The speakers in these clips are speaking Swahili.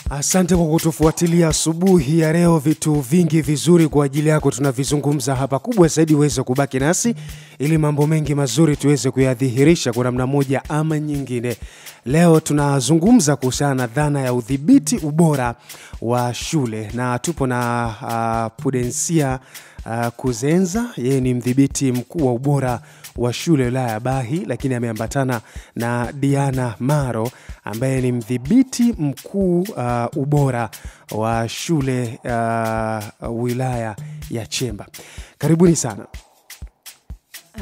Asante kwa kutufuatilia asubuhi ya leo. Vitu vingi vizuri kwa ajili yako tunavizungumza hapa. Kubwa zaidi uweze kubaki nasi ili mambo mengi mazuri tuweze kuyadhihirisha kwa namna moja ama nyingine. Leo tunazungumza kuhusiana na dhana ya udhibiti ubora wa shule, na tupo na Pudensia Kuzenza. Yeye ni mdhibiti mkuu wa ubora wa shule wilaya ya Bahi, lakini ameambatana na Diana Maro ambaye ni mdhibiti mkuu ubora wa shule wilaya ya Chemba. Karibuni sana.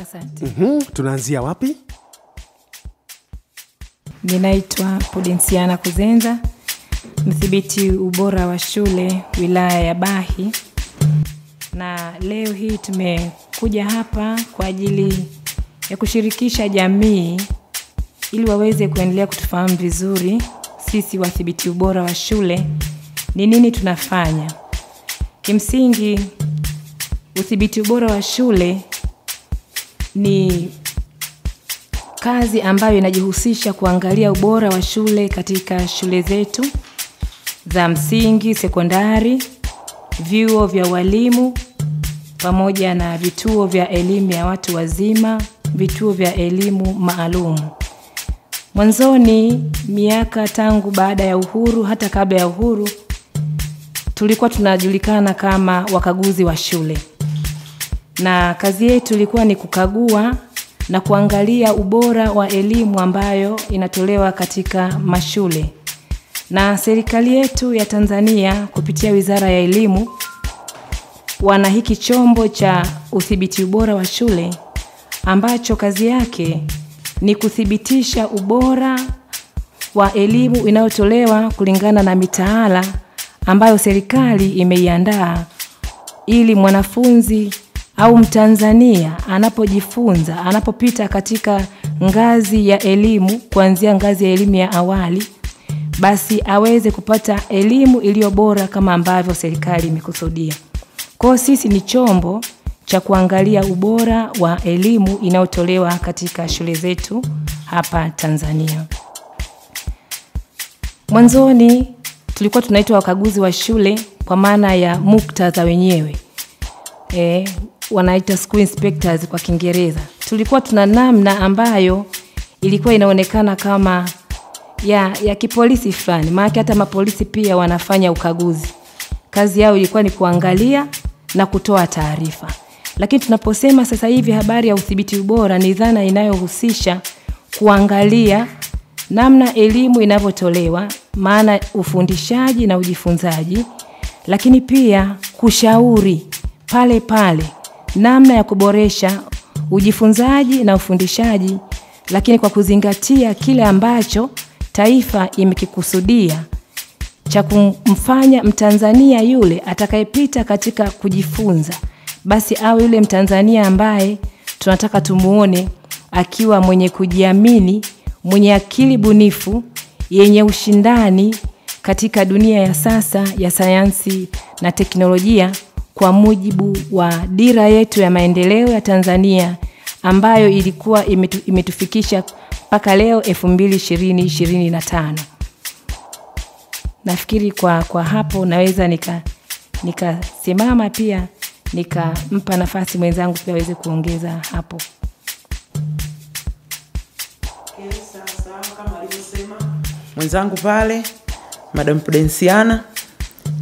Asante. Tunaanzia wapi? Ninaitwa Pudensia Kuzenza, mdhibiti ubora wa shule wilaya ya Bahi. Na leo hii tumekuja hapa kwa ajili ya kushirikisha jamii ili waweze kuendelea kutufahamu vizuri sisi wadhibiti ubora wa shule ni nini tunafanya. Kimsingi udhibiti ubora wa shule ni kazi ambayo inajihusisha kuangalia ubora wa shule katika shule zetu za msingi, sekondari, vyuo vya walimu pamoja na vituo vya elimu ya watu wazima, vituo vya elimu maalum. Mwanzoni miaka tangu baada ya uhuru hata kabla ya uhuru tulikuwa tunajulikana kama wakaguzi wa shule. Na kazi yetu ilikuwa ni kukagua na kuangalia ubora wa elimu ambayo inatolewa katika mashule. Na serikali yetu ya Tanzania kupitia Wizara ya Elimu wana hiki chombo cha udhibiti ubora wa shule ambacho kazi yake ni kuthibitisha ubora wa elimu inayotolewa kulingana na mitaala ambayo serikali imeiandaa ili mwanafunzi au Mtanzania anapojifunza, anapopita katika ngazi ya elimu, kuanzia ngazi ya elimu ya awali, basi aweze kupata elimu iliyo bora kama ambavyo serikali imekusudia. Kwa sisi ni chombo cha kuangalia ubora wa elimu inayotolewa katika shule zetu hapa Tanzania. Mwanzoni tulikuwa tunaitwa wakaguzi wa shule kwa maana ya muktadha wenyewe. Wanaita school inspectors kwa Kiingereza. Tulikuwa tuna namna ambayo ilikuwa inaonekana kama ya kipolisi fulani. Maana hata mapolisi pia wanafanya ukaguzi. Kazi yao ilikuwa ni kuangalia na kutoa taarifa. Lakini tunaposema sasa hivi habari ya udhibiti ubora ni dhana inayohusisha kuangalia namna elimu inavyotolewa, maana ufundishaji na ujifunzaji, lakini pia kushauri pale namna ya kuboresha ujifunzaji na ufundishaji, lakini kwa kuzingatia kile ambacho taifa imekikusudia cha kumfanya Mtanzania yule atakayepita katika kujifunza, basi awe yule Mtanzania ambaye tunataka tumuone akiwa mwenye kujiamini, mwenye akili bunifu, yenye ushindani katika dunia ya sasa ya sayansi na teknolojia, kwa mujibu wa dira yetu ya maendeleo ya Tanzania ambayo ilikuwa imetufikisha mpaka leo 2025. Nafikiri kwa hapo naweza nikasimama pia nikampa nafasi mwenzangu pia aweze kuongeza hapo. Sasa kama alivyosema mwenzangu pale Madam Pudensia,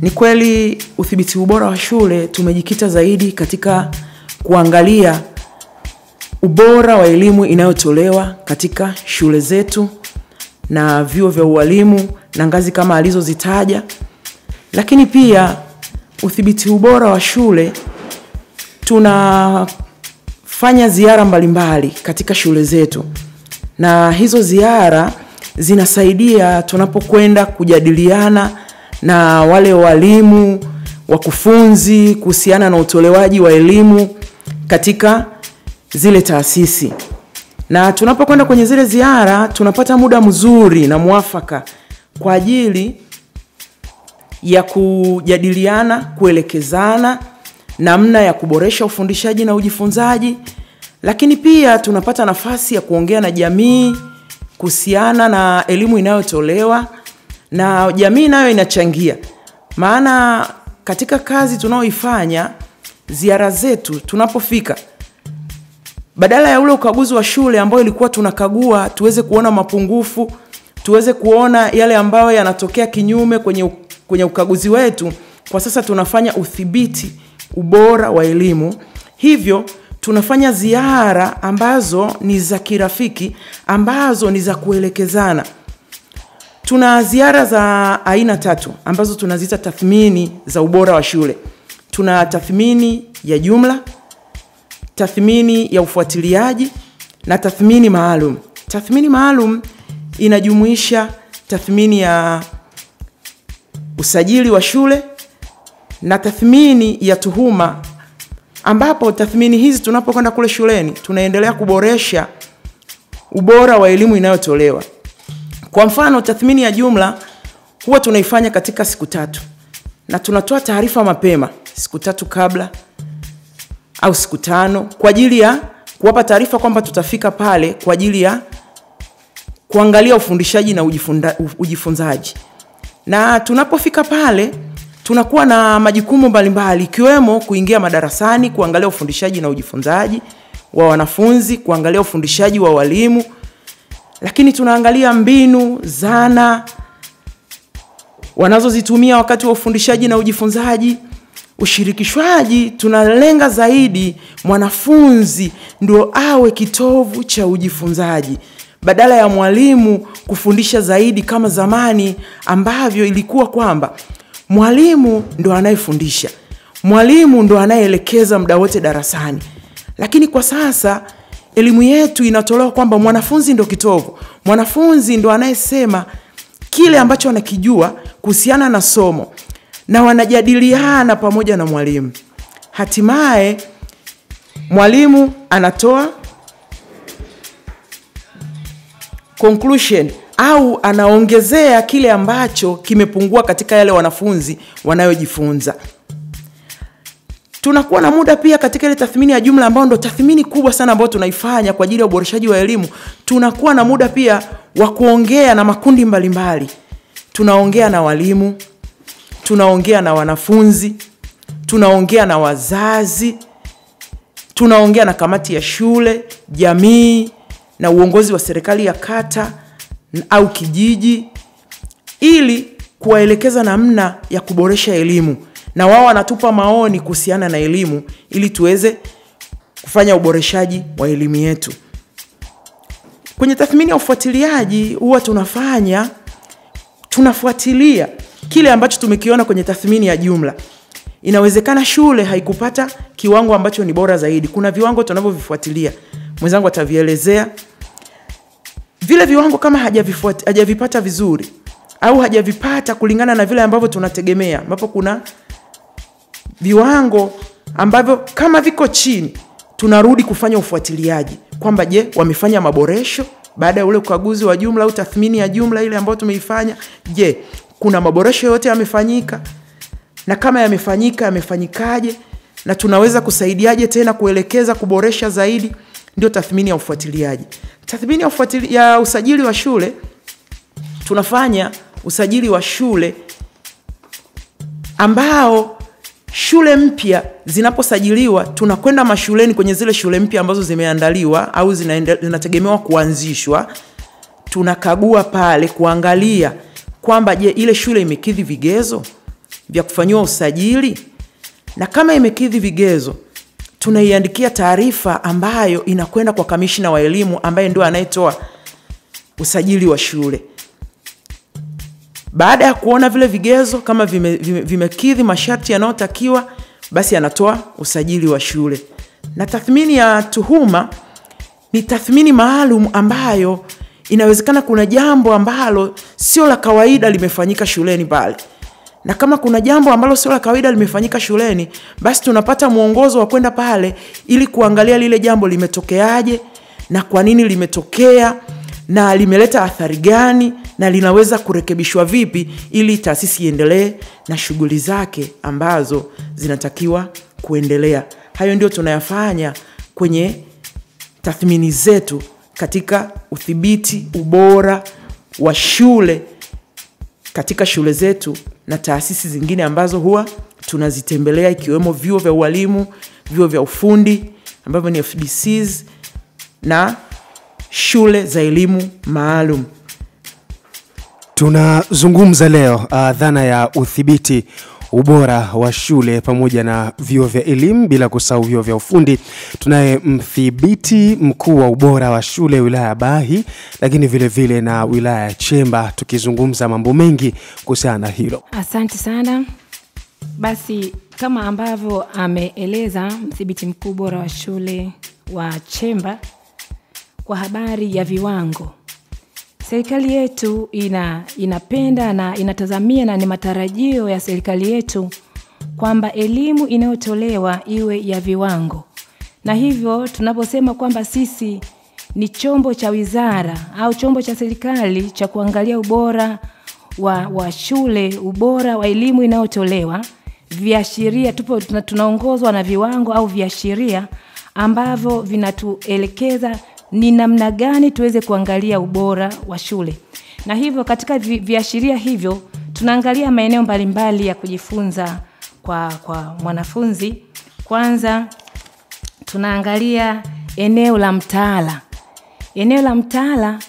ni kweli udhibiti ubora wa shule tumejikita zaidi katika kuangalia ubora wa elimu inayotolewa katika shule zetu na vyuo vya ualimu na ngazi kama alizozitaja. Lakini pia udhibiti ubora wa shule tunafanya ziara mbalimbali katika shule zetu, na hizo ziara zinasaidia tunapokwenda kujadiliana na wale walimu, wakufunzi kuhusiana na utolewaji wa elimu katika zile taasisi. Na tunapokwenda kwenye zile ziara tunapata muda mzuri na muafaka kwa ajili ya kujadiliana, kuelekezana namna ya kuboresha ufundishaji na ujifunzaji. Lakini pia tunapata nafasi ya kuongea na jamii kuhusiana na elimu inayotolewa na jamii nayo inachangia. Maana katika kazi tunaoifanya, ziara zetu tunapofika, badala ya ule ukaguzi wa shule ambao ilikuwa tunakagua tuweze kuona mapungufu, tuweze kuona yale ambayo yanatokea kinyume kwenye ukaguzi wetu, kwa sasa tunafanya udhibiti ubora wa elimu. Hivyo tunafanya ziara ambazo ni za kirafiki, ambazo ni za kuelekezana. Tuna ziara za aina 3 ambazo tunaziita tathmini za ubora wa shule. Tuna tathmini ya jumla, tathmini ya ufuatiliaji na tathmini maalum. Tathmini maalum inajumuisha tathmini ya usajili wa shule na tathmini ya tuhuma, ambapo tathmini hizi tunapokwenda kule shuleni tunaendelea kuboresha ubora wa elimu inayotolewa. Kwa mfano, tathmini ya jumla huwa tunaifanya katika siku 3 na tunatoa taarifa mapema siku 3 kabla au siku 5 kwa ajili ya kuwapa taarifa kwamba tutafika pale kwa ajili ya kuangalia ufundishaji na ujifunzaji. Na tunapofika pale tunakuwa na majukumu mbalimbali, ikiwemo kuingia madarasani, kuangalia ufundishaji na ujifunzaji wa wanafunzi, kuangalia ufundishaji wa walimu, lakini tunaangalia mbinu, zana wanazozitumia wakati wa ufundishaji na ujifunzaji. Ushirikishwaji, tunalenga zaidi mwanafunzi ndio awe kitovu cha ujifunzaji, badala ya mwalimu kufundisha zaidi kama zamani ambavyo ilikuwa kwamba mwalimu ndo anayefundisha, mwalimu ndo anayeelekeza muda wote darasani. Lakini kwa sasa elimu yetu inatolewa kwamba mwanafunzi ndo kitovu, mwanafunzi ndo anayesema kile ambacho anakijua kuhusiana na somo, na wanajadiliana pamoja na mwalimu. Hatimaye mwalimu anatoa conclusion au anaongezea kile ambacho kimepungua katika yale wanafunzi wanayojifunza. Tunakuwa na muda pia katika ile tathmini ya jumla ambayo ndo tathmini kubwa sana ambayo tunaifanya kwa ajili ya uboreshaji wa elimu. Tunakuwa na muda pia wa kuongea na makundi mbalimbali. Tunaongea na walimu, tunaongea na wanafunzi, tunaongea na wazazi, tunaongea na kamati ya shule, jamii na uongozi wa serikali ya kata au kijiji, ili kuwaelekeza namna ya kuboresha elimu, na wao wanatupa maoni kuhusiana na elimu ili tuweze kufanya uboreshaji wa elimu yetu. Kwenye tathmini ya ufuatiliaji huwa tunafuatilia kile ambacho tumekiona kwenye tathmini ya jumla. Inawezekana shule haikupata kiwango ambacho ni bora zaidi. Kuna viwango tunavyovifuatilia, mwenzangu atavielezea. Vile viwango kama hajavipata vizuri au hajavipata kulingana na vile ambavyo tunategemea, ambapo kuna viwango ambavyo kama viko chini, tunarudi kufanya ufuatiliaji kwamba je, wamefanya maboresho baada ya ule ukaguzi wa jumla au tathmini ya jumla ile ambayo tumeifanya. Je, kuna maboresho yote yamefanyika? Na kama yamefanyika, yamefanyikaje? Na tunaweza kusaidiaje tena kuelekeza kuboresha zaidi? Ndio tathmini ya ufuatiliaji. Tathmini ya usajili wa shule, tunafanya usajili wa shule ambao shule mpya zinaposajiliwa, tunakwenda mashuleni kwenye zile shule mpya ambazo zimeandaliwa au zinategemewa kuanzishwa. Tunakagua pale kuangalia kwamba je, ile shule imekidhi vigezo vya kufanywa usajili, na kama imekidhi vigezo tunaiandikia taarifa ambayo inakwenda kwa kamishna wa elimu ambaye ndio anayetoa usajili wa shule. Baada ya kuona vile vigezo kama vimekidhi masharti yanayotakiwa, basi anatoa usajili wa shule. Na tathmini ya tuhuma ni tathmini maalum ambayo inawezekana kuna jambo ambalo sio la kawaida limefanyika shuleni pale. Na kama kuna jambo ambalo sio la kawaida limefanyika shuleni, basi tunapata mwongozo wa kwenda pale ili kuangalia lile jambo limetokeaje na kwa nini limetokea na limeleta athari gani na linaweza kurekebishwa vipi ili taasisi iendelee na shughuli zake ambazo zinatakiwa kuendelea. Hayo ndio tunayafanya kwenye tathmini zetu katika udhibiti ubora wa shule katika shule zetu na taasisi zingine ambazo huwa tunazitembelea, ikiwemo vyuo vya ualimu, vyuo vya ufundi ambavyo ni FDCs na shule za elimu maalum. Tunazungumza leo dhana ya udhibiti ubora wa shule pamoja na vyuo vya elimu, bila kusahau vyuo vya ufundi. Tunaye mdhibiti mkuu wa ubora wa shule wilaya ya Bahi, lakini vile vile na wilaya ya Chemba, tukizungumza mambo mengi kuhusiana na hilo. Asante sana. Basi kama ambavyo ameeleza mdhibiti mkuu ubora wa shule wa Chemba kwa habari ya viwango, serikali yetu inapenda na inatazamia na ni matarajio ya serikali yetu kwamba elimu inayotolewa iwe ya viwango. Na hivyo tunaposema kwamba sisi ni chombo cha wizara au chombo cha serikali cha kuangalia ubora wa shule, ubora wa elimu inayotolewa, viashiria tunaongozwa na viwango au viashiria ambavyo vinatuelekeza ni namna gani tuweze kuangalia ubora wa shule. Na hivyo katika viashiria hivyo tunaangalia maeneo mbalimbali ya kujifunza kwa mwanafunzi. Kwanza tunaangalia eneo la mtaala. Eneo la mtaala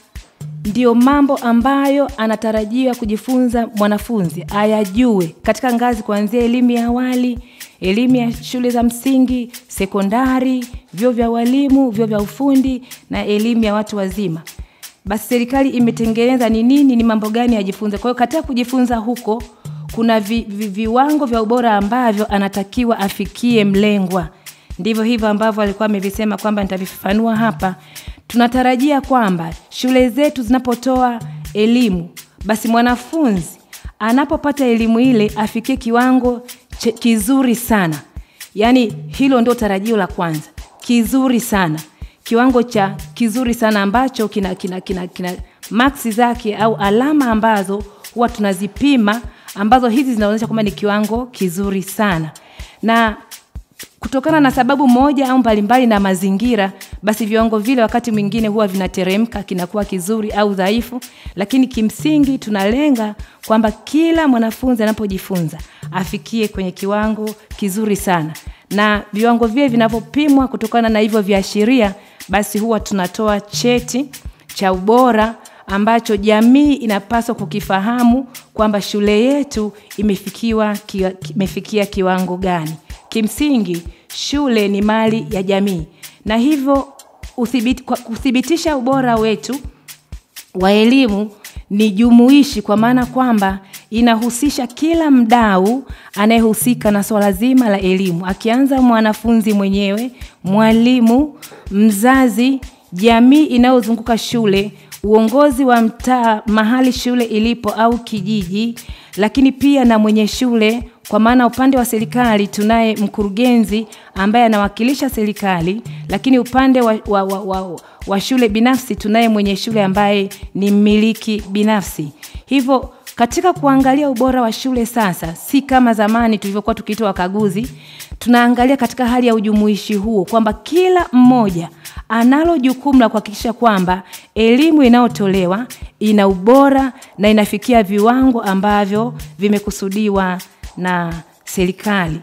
ndio mambo ambayo anatarajiwa kujifunza mwanafunzi ayajue katika ngazi kuanzia elimu ya awali, elimu ya shule za msingi, sekondari, vyuo vya walimu, vyuo vya ufundi na elimu ya watu wazima. Basi serikali imetengeneza ni mambo gani ajifunze. Kwa hiyo katika kujifunza huko kuna viwango vya ubora ambavyo anatakiwa afikie mlengwa. Ndivyo hivyo ambavyo alikuwa amevisema kwamba nitavifafanua hapa. Tunatarajia kwamba shule zetu zinapotoa elimu, basi mwanafunzi anapopata elimu ile afikie kiwango kizuri sana. Yaani hilo ndio tarajio la kwanza. Kizuri sana. Kiwango cha kizuri sana ambacho kina maksi zake au alama ambazo huwa tunazipima, ambazo hizi zinaonyesha kwamba ni kiwango kizuri sana. Na kutokana na sababu moja au mbalimbali na mazingira, basi viwango vile wakati mwingine huwa vinateremka, kinakuwa kizuri au dhaifu, lakini kimsingi tunalenga kwamba kila mwanafunzi anapojifunza afikie kwenye kiwango kizuri sana. Na viwango vile vinapopimwa kutokana na hivyo viashiria, basi huwa tunatoa cheti cha ubora ambacho jamii inapaswa kukifahamu kwamba shule yetu imefikia kiwango gani. Kimsingi shule ni mali ya jamii, na hivyo kuthibitisha ubora wetu wa elimu ni jumuishi, kwa maana kwamba inahusisha kila mdau anayehusika na swala zima la elimu, akianza mwanafunzi mwenyewe, mwalimu, mzazi, jamii inayozunguka shule, uongozi wa mtaa mahali shule ilipo au kijiji, lakini pia na mwenye shule. Kwa maana upande wa serikali tunaye mkurugenzi ambaye anawakilisha serikali, lakini upande wa shule binafsi tunaye mwenye shule ambaye ni mmiliki binafsi. Hivyo katika kuangalia ubora wa shule sasa, si kama zamani tulivyokuwa tukiitwa wakaguzi, tunaangalia katika hali ya ujumuishi huo kwamba kila mmoja analo jukumu la kuhakikisha kwamba elimu inayotolewa ina ubora na inafikia viwango ambavyo vimekusudiwa na serikali.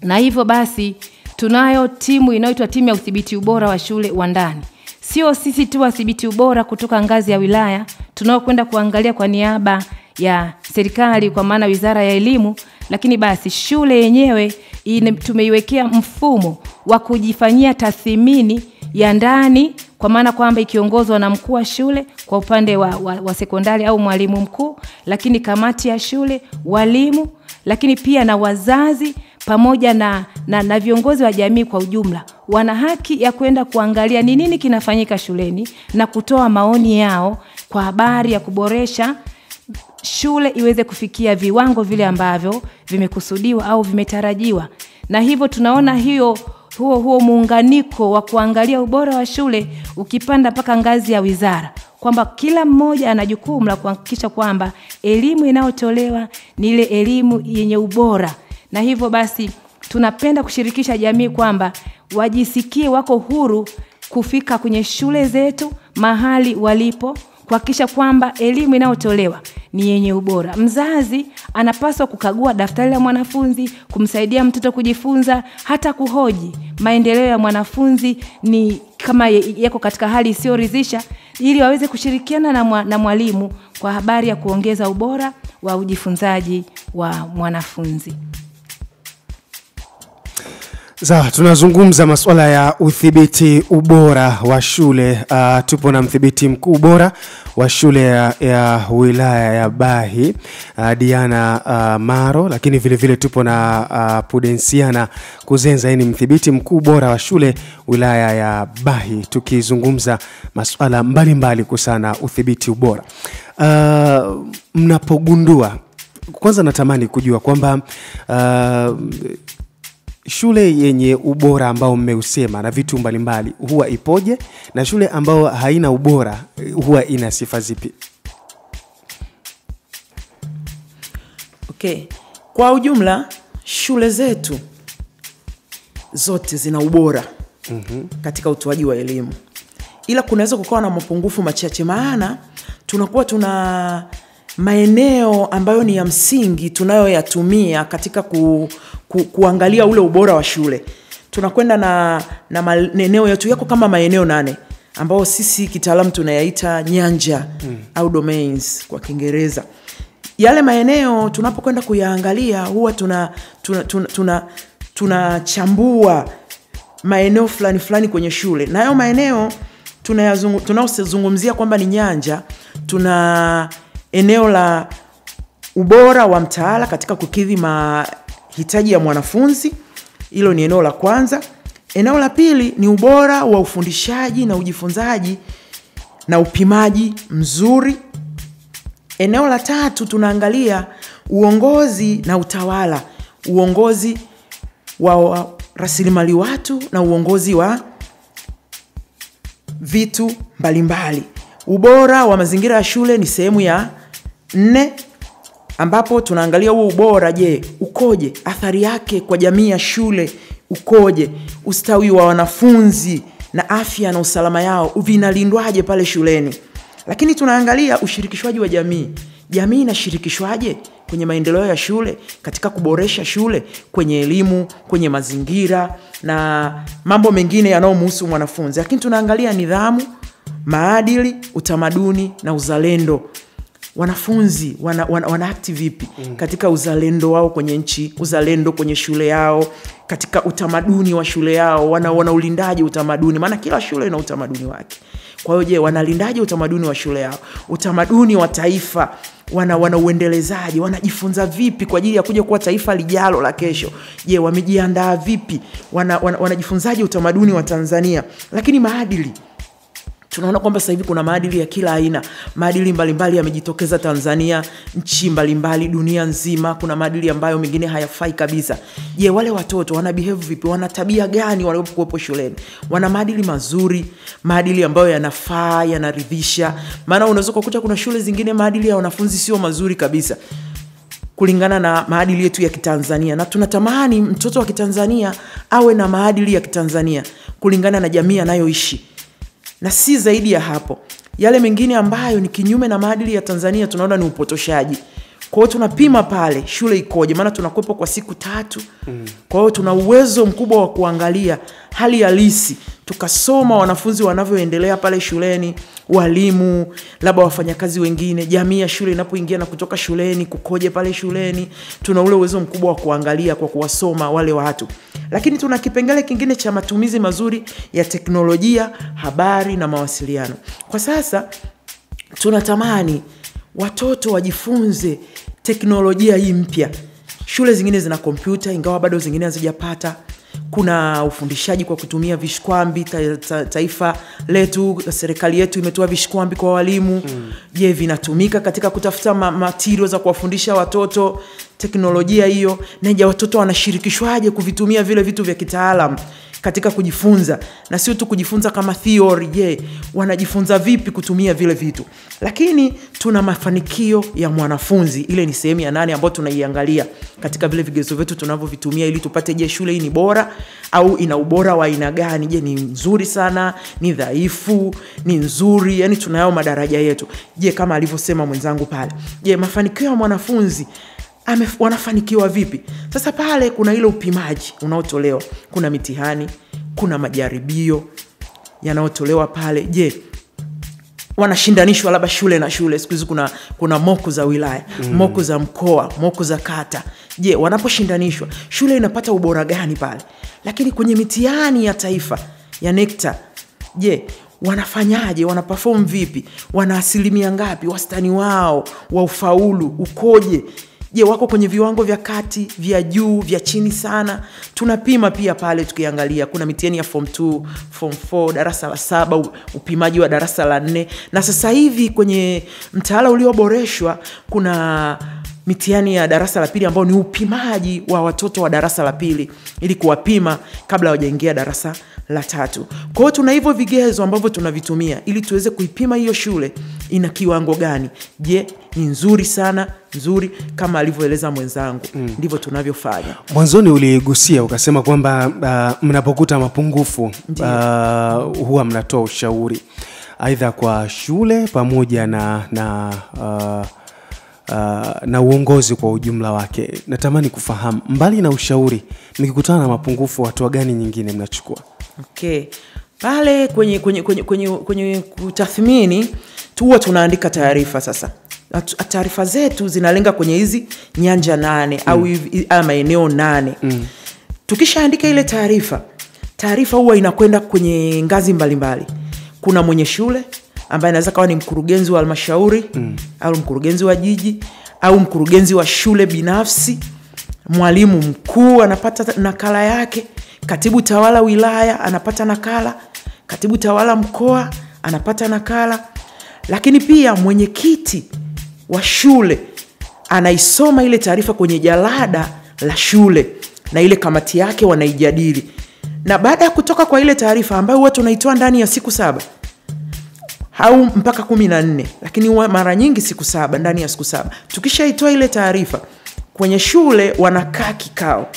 Na hivyo basi tunayo timu inayoitwa timu ya udhibiti ubora wa shule wa ndani. Sio sisi tu wadhibiti ubora kutoka ngazi ya wilaya, tunaokwenda kuangalia kwa niaba ya serikali kwa maana Wizara ya Elimu, lakini basi shule yenyewe tumeiwekea mfumo wa kujifanyia tathmini ya ndani, kwa maana kwamba ikiongozwa na mkuu wa shule kwa upande wa sekondari au mwalimu mkuu, lakini kamati ya shule, walimu, lakini pia na wazazi pamoja na viongozi wa jamii kwa ujumla wana haki ya kwenda kuangalia ni nini kinafanyika shuleni na kutoa maoni yao kwa habari ya kuboresha shule iweze kufikia viwango vile ambavyo vimekusudiwa au vimetarajiwa. Na hivyo tunaona huo muunganiko wa kuangalia ubora wa shule ukipanda mpaka ngazi ya wizara, kwamba kila mmoja ana jukumu la kuhakikisha kwamba elimu inayotolewa ni ile elimu yenye ubora. Na hivyo basi tunapenda kushirikisha jamii kwamba wajisikie wako huru kufika kwenye shule zetu mahali walipo, kuhakikisha kwamba elimu inayotolewa ni yenye ubora. Mzazi anapaswa kukagua daftari la mwanafunzi, kumsaidia mtoto kujifunza, hata kuhoji maendeleo ya mwanafunzi ni kama yako katika hali isiyoridhisha, ili waweze kushirikiana na mwalimu kwa habari ya kuongeza ubora wa ujifunzaji wa mwanafunzi. Sawa, tunazungumza masuala ya udhibiti ubora wa shule. Tupo na mdhibiti mkuu ubora wa shule ya wilaya ya Bahi, Diana Maro, lakini vile vile tupo na Pudensiana Kuzenza, yeye ni mdhibiti mkuu ubora wa shule wilaya ya Bahi, tukizungumza masuala mbalimbali kuhusiana udhibiti ubora. Mnapogundua, kwanza natamani kujua kwamba shule yenye ubora ambao mmeusema na vitu mbalimbali huwa ipoje, na shule ambao haina ubora huwa ina sifa zipi? Okay. Kwa ujumla shule zetu zote zina ubora katika utoaji wa elimu. Ila kunaweza kukawa na mapungufu machache, maana tunakuwa tuna maeneo ambayo ni ya msingi tunayoyatumia katika kuangalia ule ubora wa shule. Tunakwenda na maeneo yetu yako kama maeneo 8 ambao sisi kitaalamu tunayaita nyanja au domains kwa Kiingereza. Yale maeneo tunapokwenda kuyaangalia huwa tunachambua maeneo fulani kwenye shule. Na hayo maeneo tunayozungumzia kwamba ni nyanja, tuna eneo la ubora wa mtaala katika kukidhi mahitaji ya mwanafunzi. Hilo ni eneo la kwanza. Eneo la pili ni ubora wa ufundishaji na ujifunzaji na upimaji mzuri. Eneo la tatu tunaangalia uongozi na utawala, uongozi wa rasilimali watu na uongozi wa vitu mbalimbali. Ubora wa mazingira ya shule ni sehemu ya 4, ambapo tunaangalia huo ubora, je, ukoje? Athari yake kwa jamii ya shule ukoje? Ustawi wa wanafunzi na afya na usalama yao vinalindwaje pale shuleni? Lakini tunaangalia ushirikishwaji wa jamii. Jamii inashirikishwaje kwenye maendeleo ya shule, katika kuboresha shule, kwenye elimu, kwenye mazingira na mambo mengine yanayomhusu mwanafunzi. Lakini tunaangalia nidhamu, maadili, utamaduni na uzalendo. Wanafunzi wana active vipi katika uzalendo wao kwenye nchi, uzalendo kwenye shule yao, katika utamaduni wa shule yao, wana ulindaji utamaduni, maana kila shule ina utamaduni wake. Kwa hiyo je, wanalindaje utamaduni wa shule yao, utamaduni wa taifa, wana uendelezaji, wanajifunza vipi kwa ajili ya kuja kuwa taifa lijalo la kesho? Je, wamejiandaa vipi? Wanajifunzaje utamaduni wa Tanzania? Lakini maadili, tunaona kwamba sasa hivi kuna maadili ya kila aina. Maadili mbalimbali yamejitokeza Tanzania, nchi mbalimbali, dunia nzima. Kuna maadili ambayo mengine hayafai kabisa. Je, wale watoto wana behave vipi? Wana tabia gani wanapokuwepo shuleni? Wana maadili mazuri, maadili ambayo yanafaa, yanaridhisha? Maana unaweza kukuta kuna shule zingine maadili ya wanafunzi sio mazuri kabisa kulingana na maadili yetu ya Kitanzania, na tunatamani mtoto wa Kitanzania awe na maadili ya Kitanzania kulingana na jamii anayoishi. Na si zaidi ya hapo, yale mengine ambayo ni kinyume na maadili ya Tanzania tunaona ni upotoshaji. Kwa hiyo tunapima pale shule ikoje, maana tunakuwepo kwa siku 3. Kwa hiyo tuna uwezo mkubwa wa kuangalia hali halisi, tukasoma wanafunzi wanavyoendelea pale shuleni, walimu, labda wafanyakazi wengine, jamii ya shule inapoingia na kutoka shuleni kukoje pale shuleni. Tuna ule uwezo mkubwa wa kuangalia kwa kuwasoma wale watu. Lakini tuna kipengele kingine cha matumizi mazuri ya teknolojia, habari na mawasiliano. Kwa sasa tunatamani watoto wajifunze teknolojia hii mpya. Shule zingine zina kompyuta ingawa bado zingine hazijapata. Kuna ufundishaji kwa kutumia vishikwambi. Taifa letu, serikali yetu imetoa vishikwambi kwa walimu. Je, vinatumika katika kutafuta materials za kuwafundisha watoto teknolojia hiyo? Na je, watoto wanashirikishwaje kuvitumia vile vitu vya kitaalamu katika kujifunza, na sio tu kujifunza kama theory. Je, wanajifunza vipi kutumia vile vitu? Lakini tuna mafanikio ya mwanafunzi, ile ni sehemu ya 8 ambayo tunaiangalia katika vile vigezo vyetu tunavyovitumia ili tupate, je, shule hii ni bora au ina ubora wa aina gani? Je, ni nzuri sana, ni dhaifu, ni nzuri? Yani tunayo madaraja yetu. Je, kama alivyosema mwenzangu pale, je, mafanikio ya mwanafunzi wanafanikiwa vipi? Sasa pale kuna ile upimaji unaotolewa, kuna mitihani, kuna majaribio yanayotolewa pale. Je, wanashindanishwa labda shule na shule? Siku hizi kuna moku za wilaya, moku za mkoa, moku za kata. Je, wanaposhindanishwa shule inapata ubora gani pale? Lakini kwenye mitihani ya taifa ya NECTA, je, wanafanyaje? Wanaperform vipi? Wana asilimia ngapi? Wastani wao wa ufaulu ukoje? Je, wako kwenye viwango vya kati, vya juu, vya chini sana? Tunapima pia pale tukiangalia. Kuna mitihani ya form 2, form 4, darasa la 7, upimaji wa darasa la 4. Na sasa hivi kwenye mtaala ulioboreshwa kuna mitihani ya darasa la pili ambao ni upimaji wa watoto wa darasa la pili ili kuwapima kabla hawajaingia darasa la 3. Kwa hiyo tuna hivyo vigezo ambavyo tunavitumia ili tuweze kuipima hiyo shule ina kiwango gani. Je, ni nzuri sana, nzuri kama alivyoeleza mwenzangu. Ndivyo tunavyofanya. Mwanzoni uligusia ukasema kwamba mnapokuta mapungufu huwa mnatoa ushauri aidha kwa shule pamoja na uongozi kwa ujumla wake. Natamani kufahamu, mbali na ushauri, mkikutana na mapungufu hatua gani nyingine mnachukua? Okay. Pale kwenye kutathmini huwa tunaandika taarifa. Sasa taarifa zetu zinalenga kwenye hizi nyanja 8 au maeneo 8. Tukishaandika ile taarifa huwa inakwenda kwenye ngazi mbalimbali. Kuna mwenye shule ambaye anaweza kawa ni mkurugenzi wa halmashauri au mkurugenzi wa jiji au mkurugenzi wa shule binafsi. Mwalimu mkuu anapata nakala yake, katibu tawala wilaya anapata nakala, katibu tawala mkoa anapata nakala. Lakini pia mwenyekiti wa shule anaisoma ile taarifa kwenye jalada la shule na ile kamati yake wanaijadili. Na baada ya kutoka kwa ile taarifa ambayo huwa tunaitoa ndani ya siku 7 au mpaka 14, lakini mara nyingi siku 7, ndani ya siku 7 tukishaitoa ile taarifa, kwenye shule wanakaa kikao,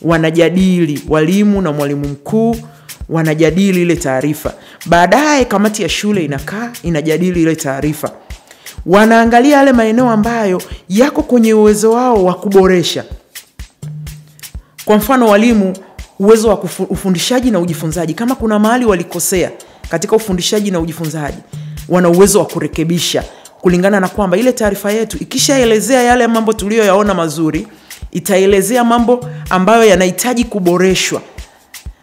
wanajadili, walimu na mwalimu mkuu wanajadili ile taarifa. Baadaye kamati ya shule inakaa inajadili ile taarifa, wanaangalia yale maeneo ambayo yako kwenye uwezo wao wa kuboresha. Kwa mfano, walimu, uwezo wa ufundishaji na ujifunzaji, kama kuna mahali walikosea katika ufundishaji na ujifunzaji, wana uwezo wa kurekebisha kulingana na kwamba ile taarifa yetu ikishaelezea yale mambo tuliyoyaona mazuri, itaelezea mambo ambayo yanahitaji kuboreshwa,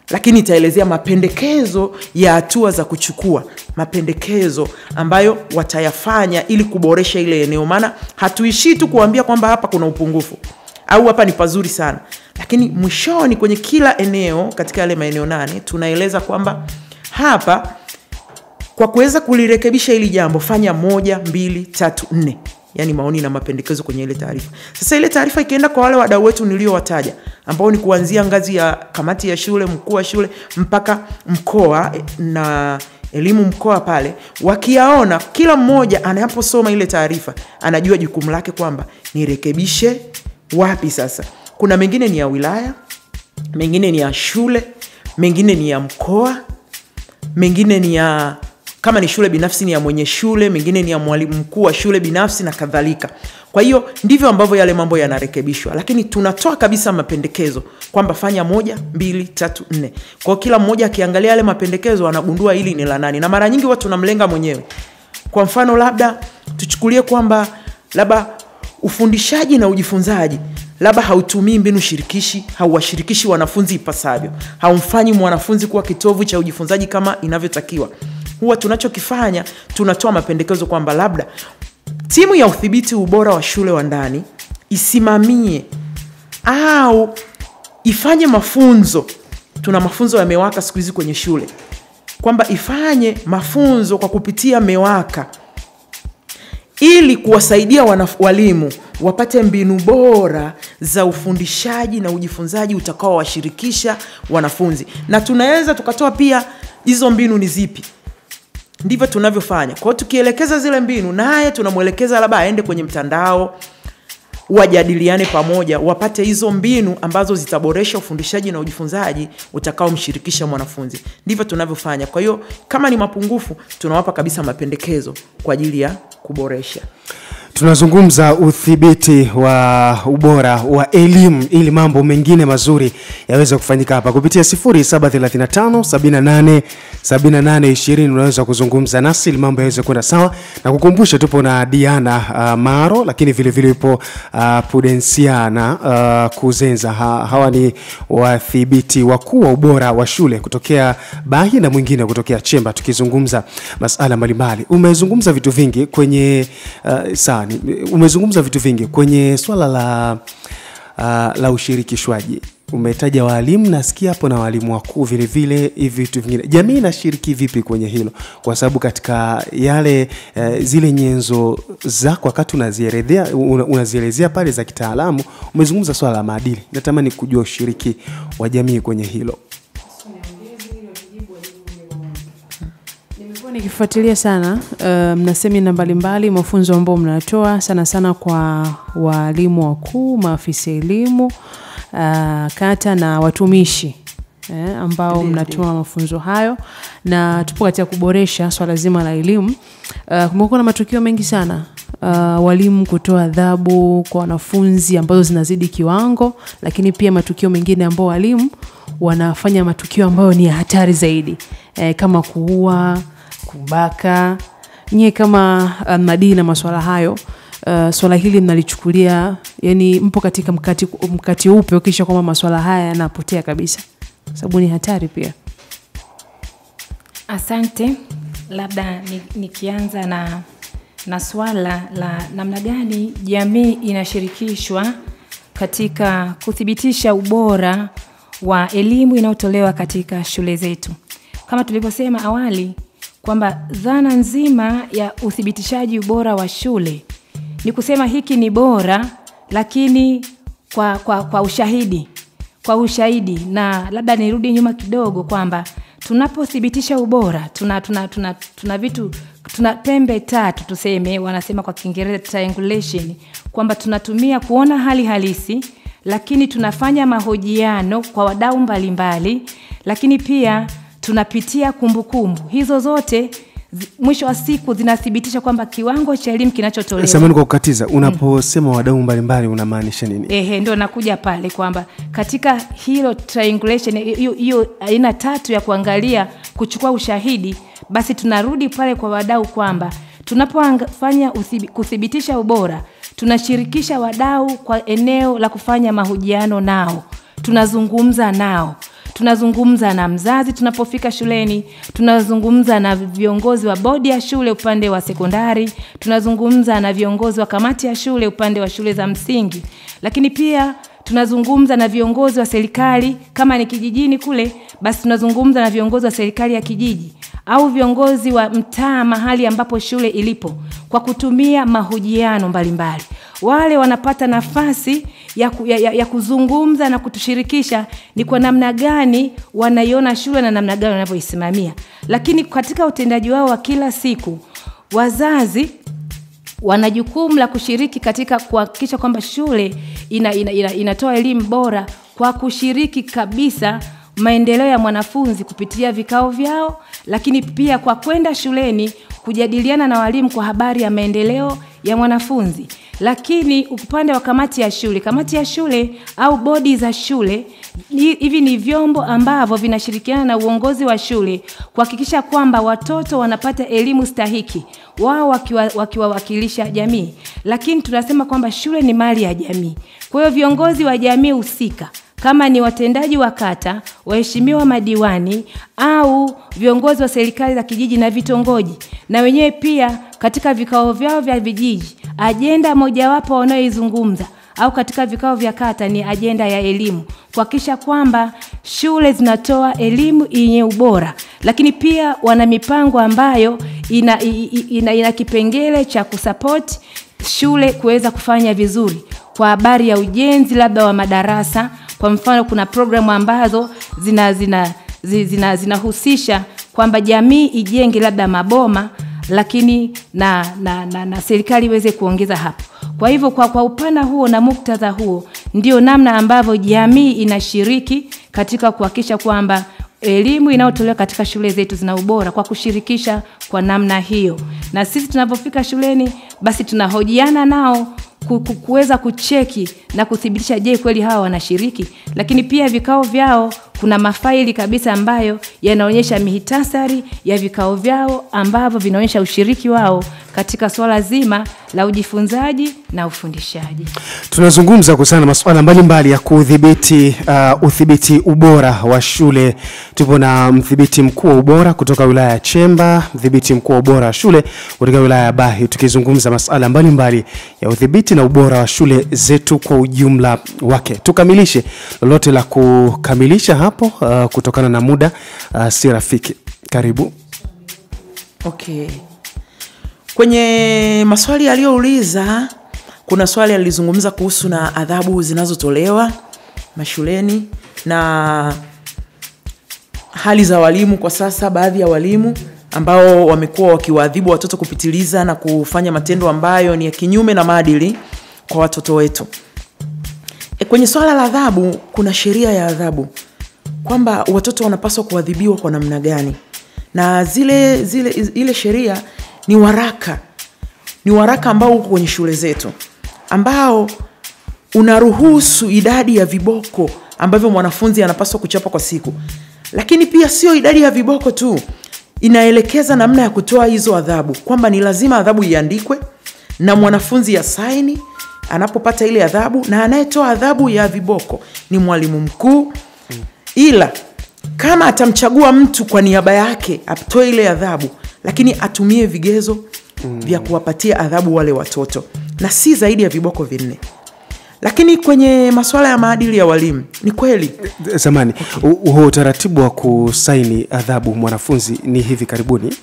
lakini itaelezea mapendekezo ya hatua za kuchukua, mapendekezo ambayo watayafanya ili kuboresha ile eneo. Maana hatuishi tu kuambia kwamba hapa kuna upungufu au hapa ni pazuri sana, lakini mwishoni kwenye kila eneo katika yale maeneo 8 tunaeleza kwamba hapa kwa kuweza kulirekebisha hili jambo fanya 1, 2, 3, 4. Yani maoni na mapendekezo kwenye ile taarifa. Sasa ile taarifa ikienda kwa wale wadau wetu niliowataja ambao ni kuanzia ngazi ya kamati ya shule, mkuu wa shule mpaka mkoa na elimu mkoa pale, wakiyaona kila mmoja anaposoma ile taarifa anajua jukumu lake kwamba nirekebishe wapi. Sasa kuna mengine ni ya wilaya, mengine ni ya shule, mengine ni ya mkoa, mengine ni ya, kama ni shule binafsi ni ya mwenye shule, mengine ni ya mwalimu mkuu wa shule binafsi na kadhalika. Kwa hiyo ndivyo ambavyo yale mambo yanarekebishwa, lakini tunatoa kabisa mapendekezo kwamba fanya 1, 2, 3, 4. Kwa kila mmoja akiangalia yale mapendekezo anagundua hili ni la nani, na mara nyingi watu tunamlenga mwenyewe. Kwa mfano labda tuchukulie kwamba labda ufundishaji na ujifunzaji labda hautumii mbinu shirikishi, hauwashirikishi wanafunzi ipasavyo, haumfanyi mwanafunzi kuwa kitovu cha ujifunzaji kama inavyotakiwa. Huwa tunachokifanya tunatoa mapendekezo kwamba labda timu ya udhibiti ubora wa shule wa ndani isimamie au ifanye mafunzo. Tuna mafunzo ya MEWAKA siku hizi kwenye shule, kwamba ifanye mafunzo kwa kupitia MEWAKA ili kuwasaidia walimu wapate mbinu bora za ufundishaji na ujifunzaji utakao washirikisha wanafunzi. Na tunaweza tukatoa pia hizo mbinu ni zipi. Ndivyo tunavyofanya. Kwa hiyo tukielekeza zile mbinu, naye tunamuelekeza labda aende kwenye mtandao, wajadiliane pamoja, wapate hizo mbinu ambazo zitaboresha ufundishaji na ujifunzaji utakao mshirikisha mwanafunzi. Ndivyo tunavyofanya. Kwa hiyo kama ni mapungufu, tunawapa kabisa mapendekezo kwa ajili ya kuboresha. Tunazungumza udhibiti wa ubora wa elimu ili mambo mengine mazuri yaweze kufanyika hapa. Kupitia 0735 78 20 unaweza kuzungumza nasi ili mambo yaweze kwenda sawa. Na kukumbusha tupo na Diana Maro, lakini vile vile ipo Prudensiana Kuzenza. Hawa ni wadhibiti wakuu wa ubora wa shule kutokea Bahi na mwingine kutokea Chemba, tukizungumza masuala mbalimbali. Umezungumza vitu vingi kwenye umezungumza vitu vingi kwenye swala la ushirikishwaji. Umetaja walimu, nasikia hapo na walimu wakuu vile vile, hivi vitu vingine. Jamii inashiriki vipi kwenye hilo? Kwa sababu katika yale zile nyenzo zako wakati unazielezea pale za kitaalamu, umezungumza swala la maadili. Natamani kujua ushiriki wa jamii kwenye hilo. Nikifuatilia sana mna semina mbalimbali, mafunzo ambayo mnatoa sana kwa walimu wakuu, maafisa elimu, kata na watumishi ambao mnatoa mafunzo hayo, na tupo katika kuboresha swala zima la elimu. Kumekuwa na matukio mengi sana, walimu kutoa adhabu kwa wanafunzi ambazo zinazidi kiwango, lakini pia matukio mengine ambao walimu wanafanya matukio ambayo ni hatari zaidi, kama kuua, kubaka. Nyie kama madini na masuala hayo, swala hili mnalichukulia, yani mpo katika mkati upe ukisha kwamba masuala haya yanapotea kabisa, sababu ni hatari pia? Asante. Labda nikianza na swala la namna gani jamii inashirikishwa katika kuthibitisha ubora wa elimu inayotolewa katika shule zetu. Kama tulivyosema awali kwamba dhana nzima ya uthibitishaji ubora wa shule ni kusema hiki ni bora, lakini kwa ushahidi. Na labda nirudi nyuma kidogo kwamba tunapothibitisha ubora tuna vitu, tuna pembe tatu tuseme, wanasema kwa Kiingereza triangulation, kwamba tunatumia kuona hali halisi, lakini tunafanya mahojiano kwa wadau mbalimbali, lakini pia tunapitia kumbukumbu. Hizo zote mwisho wa siku zinathibitisha kwamba kiwango cha elimu kinachotolewa. Samahani kwa kukatiza, unaposema wadau mbalimbali unamaanisha nini? Ndio nakuja pale kwamba katika hilo triangulation, hiyo aina tatu ya kuangalia kuchukua ushahidi, basi tunarudi pale kwa wadau kwamba tunapofanya kuthibitisha ubora, tunashirikisha wadau kwa eneo la kufanya mahojiano nao. Tunazungumza nao. Tunazungumza na mzazi tunapofika shuleni, tunazungumza na viongozi wa bodi ya shule upande wa sekondari, tunazungumza na viongozi wa kamati ya shule upande wa shule za msingi, lakini pia tunazungumza na viongozi wa serikali. Kama ni kijijini kule, basi tunazungumza na viongozi wa serikali ya kijiji au viongozi wa mtaa mahali ambapo shule ilipo, kwa kutumia mahojiano mbalimbali. Wale wanapata nafasi ya kuzungumza na kutushirikisha ni kwa namna gani wanaiona shule na namna gani wanavyoisimamia. Lakini katika utendaji wao wa kila siku, wazazi wana jukumu la kushiriki katika kuhakikisha kwamba shule inatoa elimu bora, kwa kushiriki kabisa maendeleo ya mwanafunzi kupitia vikao vyao, lakini pia kwa kwenda shuleni kujadiliana na walimu kwa habari ya maendeleo ya mwanafunzi. Lakini upande wa kamati ya shule au bodi za shule, hivi ni vyombo ambavyo vinashirikiana na uongozi wa shule kuhakikisha kwamba watoto wanapata elimu stahiki, wao wakiwawakilisha jamii. Lakini tunasema kwamba shule ni mali ya jamii. Kwa hiyo viongozi wa jamii husika, kama ni watendaji wa kata, waheshimiwa madiwani au viongozi wa serikali za kijiji na vitongoji, na wenyewe pia katika vikao vyao vya vijiji, ajenda mojawapo wanaoizungumza au katika vikao vya kata ni ajenda ya elimu, kuhakikisha kwamba shule zinatoa elimu yenye ubora. Lakini pia wana mipango ambayo ina kipengele cha kusupport shule kuweza kufanya vizuri kwa habari ya ujenzi labda wa madarasa. Kwa mfano kuna programu ambazo zinahusisha kwamba jamii ijenge labda maboma, lakini na serikali iweze kuongeza hapo. Kwa hivyo kwa upana huo na muktadha huo ndio namna ambavyo jamii inashiriki katika kuhakikisha kwamba elimu inayotolewa katika shule zetu zina ubora kwa kushirikisha kwa namna hiyo. Na sisi tunapofika shuleni basi tunahojiana nao kuweza kucheki na kuthibitisha je kweli hawa wanashiriki. Lakini pia vikao vyao kuna mafaili kabisa ambayo yanaonyesha mihitasari ya vikao vyao ambavyo vinaonyesha ushiriki wao katika swala zima la ujifunzaji na ufundishaji. Tunazungumza kuhusiana masuala mbalimbali ya udhibiti ubora wa shule. Tupo na mdhibiti mkuu wa ubora kutoka wilaya ya Chemba, mdhibiti mkuu wa ubora wa shule kutoka wilaya ya Bahi, tukizungumza masuala mbalimbali ya udhibiti na ubora wa shule zetu kwa ujumla wake. Tukamilishe lolote la kukamilisha hapo kutokana na muda si rafiki. Karibu. Okay. Kwenye maswali aliyouliza kuna swali alizungumza kuhusu na adhabu zinazotolewa mashuleni na hali za walimu kwa sasa. Baadhi ya walimu ambao wamekuwa wakiwaadhibu watoto kupitiliza na kufanya matendo ambayo ni ya kinyume na maadili kwa watoto wetu. Kwenye swala la adhabu kuna sheria ya adhabu kwamba watoto wanapaswa kuadhibiwa kwa namna gani, na ile sheria ni waraka ambao uko kwenye shule zetu ambao unaruhusu idadi ya viboko ambavyo mwanafunzi anapaswa kuchapa kwa siku. Lakini pia sio idadi ya viboko tu, inaelekeza namna ya kutoa hizo adhabu, kwamba ni lazima adhabu iandikwe na mwanafunzi ya saini anapopata ile adhabu, na anayetoa adhabu ya viboko ni mwalimu mkuu. Ila kama atamchagua mtu kwa niaba yake atoe ile adhabu, lakini atumie vigezo vya kuwapatia adhabu wale watoto, na si zaidi ya viboko 4. Lakini kwenye masuala ya maadili ya walimu ni kweli zamani huo utaratibu wa kusaini adhabu mwanafunzi ni hivi karibuni.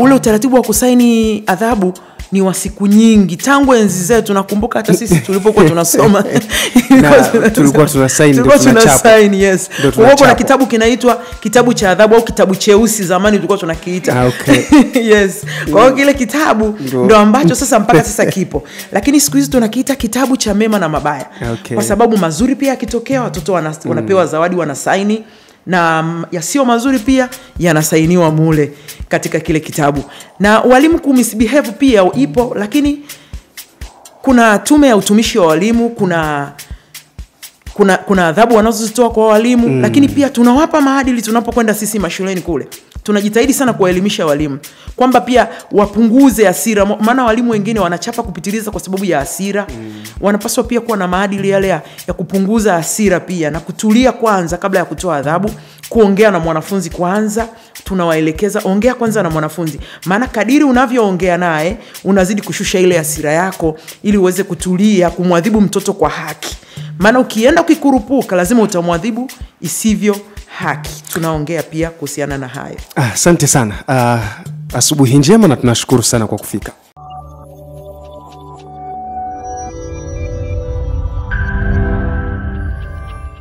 Ule utaratibu wa kusaini adhabu ni wa siku nyingi, tangu enzi zetu. Nakumbuka hata sisi tulipokuwa tunasoma tulikuwa tunasaini, yes. Kuna kitabu kinaitwa kitabu cha adhabu au kitabu cheusi, zamani tulikuwa tunakiita. Okay. Yes. Kwa hiyo kile kitabu ndo ambacho sasa mpaka sasa kipo, lakini siku hizi tunakiita kitabu cha mema na mabaya. Okay. Kwa sababu mazuri pia yakitokea watoto wanapewa zawadi, wanasaini, na yasio mazuri pia yanasainiwa mule katika kile kitabu. Na walimu kumisbehave pia ipo, lakini kuna tume ya utumishi wa walimu, kuna adhabu wanazozitoa kwa walimu. Lakini pia tunawapa maadili tunapokwenda sisi mashuleni kule. Tunajitahidi sana kuwaelimisha walimu kwamba pia wapunguze hasira, maana walimu wengine wanachapa kupitiliza kwa sababu ya hasira. Wanapaswa pia kuwa na maadili yale ya kupunguza hasira pia, na kutulia kwanza kabla ya kutoa adhabu, kuongea na mwanafunzi kwanza. Tunawaelekeza ongea kwanza na mwanafunzi, maana kadiri unavyoongea naye unazidi kushusha ile hasira yako, ili uweze kutulia kumwadhibu mtoto kwa haki. Maana ukienda ukikurupuka lazima utamwadhibu isivyo haki. Tunaongea pia kuhusiana na hayo. Asante sana. Asubuhi njema na tunashukuru sana kwa kufika.